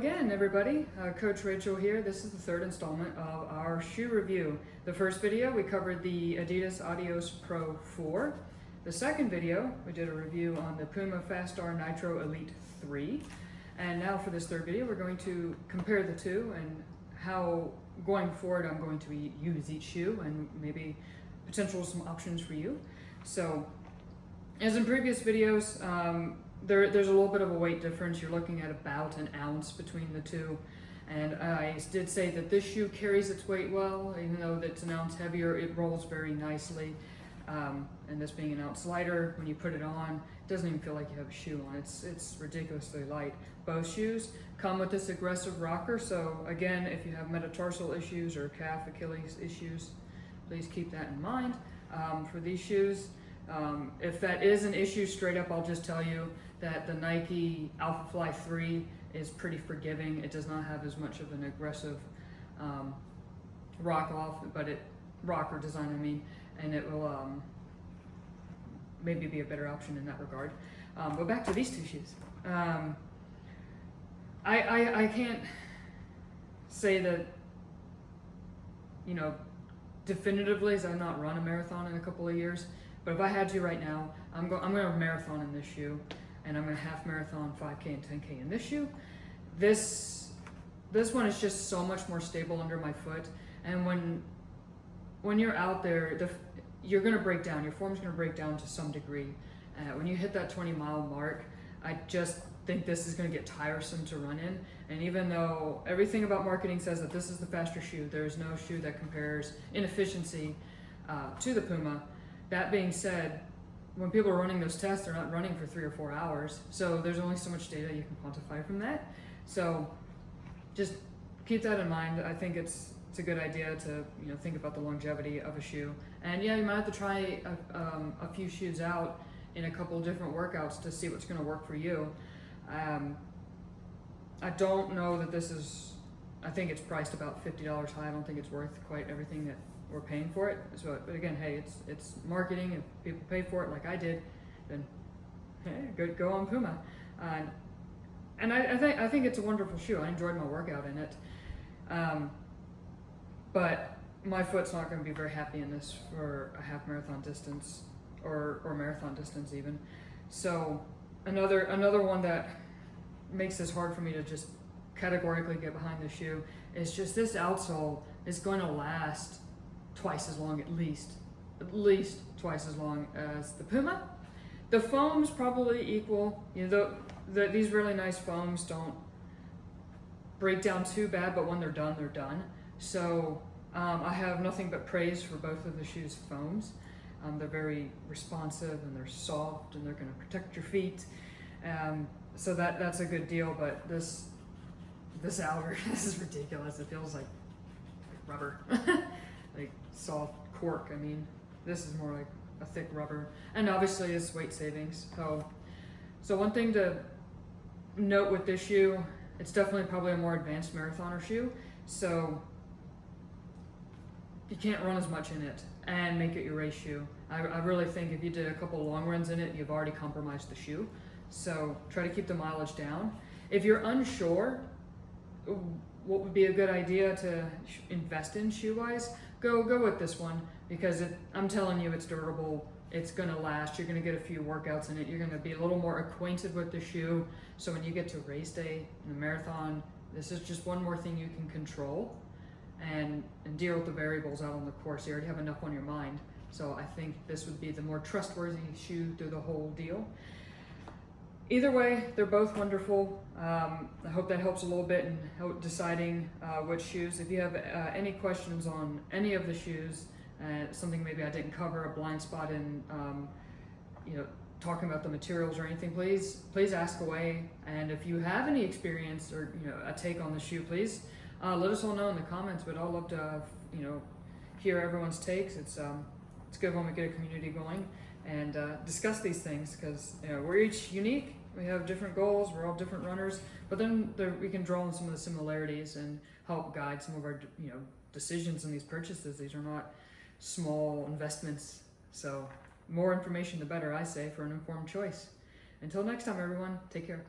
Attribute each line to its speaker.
Speaker 1: again, everybody. Coach Rachel here. This is the third installment of our shoe review. The first video, we covered the Adidas Adios Pro 4. The second video, we did a review on the Puma Fast R Nitro Elite 3. And now for this third video, we're going to compare the two and how, going forward, I'm going to use each shoe and maybe potential some options for you. So, as in previous videos, there's a little bit of a weight difference. You're looking at about an ounce between the two. And I did say that this shoe carries its weight well, even though it's an ounce heavier, it rolls very nicely. And this being an ounce lighter, when you put it on, it doesn't even feel like you have a shoe on. It's ridiculously light. Both shoes come with this aggressive rocker. So again, if you have metatarsal issues or calf Achilles issues, please keep that in mind. For these shoes, if that is an issue, straight up, I'll just tell you that the Nike Alpha Fly 3 is pretty forgiving. It does not have as much of an aggressive rocker design, I mean, and it will maybe be a better option in that regard. But back to these two shoes. I can't say that, you know, definitively, as I've not run a marathon in a couple of years, but if I had to right now, I'm going to marathon in this shoe, and I'm going to half marathon 5K and 10K in this shoe. This one is just so much more stable under my foot, and when you're out there, you're going to break down. Your form's going to break down to some degree. When you hit that 20-mile mark, I just think this is going to get tiresome to run in. And even though everything about marketing says that this is the faster shoe, there is no shoe that compares in efficiency to the Puma. That being said, when people are running those tests, they're not running for 3 or 4 hours. So there's only so much data you can quantify from that. So just keep that in mind. I think it's a good idea to think about the longevity of a shoe. And yeah, you might have to try a few shoes out in a couple of different workouts to see what's going to work for you. I don't know that this is, I think it's priced about $50 high. I don't think it's worth quite everything that we're paying for it. So, but again, hey, it's marketing. If people pay for it like I did, then hey, go on Puma. And I think it's a wonderful shoe. I enjoyed my workout in it. But my foot's not going to be very happy in this for a half marathon distance or marathon distance even. So another one that makes this hard for me to just categorically get behind the shoe is just this outsole is going to last twice as long, at least twice as long as the Puma. The foam's probably equal. These really nice foams don't break down too bad, but when they're done, they're done. So I have nothing but praise for both of the shoes' foams. They're very responsive and they're soft and they're going to protect your feet. So that's a good deal. But this outer, this is ridiculous. It feels like rubber, like soft cork. I mean, this is more like a thick rubber. And obviously, it's weight savings. So one thing to note with this shoe, it's definitely probably a more advanced marathoner shoe. So you can't run as much in it and make it your race shoe. I really think if you did a couple long runs in it, you've already compromised the shoe. So try to keep the mileage down. If you're unsure what would be a good idea to invest in shoe-wise, go with this one, because I'm telling you, it's durable. It's gonna last. You're gonna get a few workouts in it. You're gonna be a little more acquainted with the shoe. So when you get to race day in the marathon, this is just one more thing you can control and deal with the variables out on the course. You already have enough on your mind. So I think this would be the more trustworthy shoe through the whole deal. Either way, they're both wonderful. I hope that helps a little bit in deciding which shoes. If you have any questions on any of the shoes, something maybe I didn't cover, a blind spot in talking about the materials or anything, please ask away. And if you have any experience or a take on the shoe, please let us all know in the comments. But I'd love to hear everyone's takes. It's good when we get a community going and discuss these things, because we're each unique. We have different goals. We're all different runners, but then we can draw on some of the similarities and help guide some of our decisions in these purchases. These are not small investments, so more information the better, I say, for an informed choice. Until next time, everyone, take care.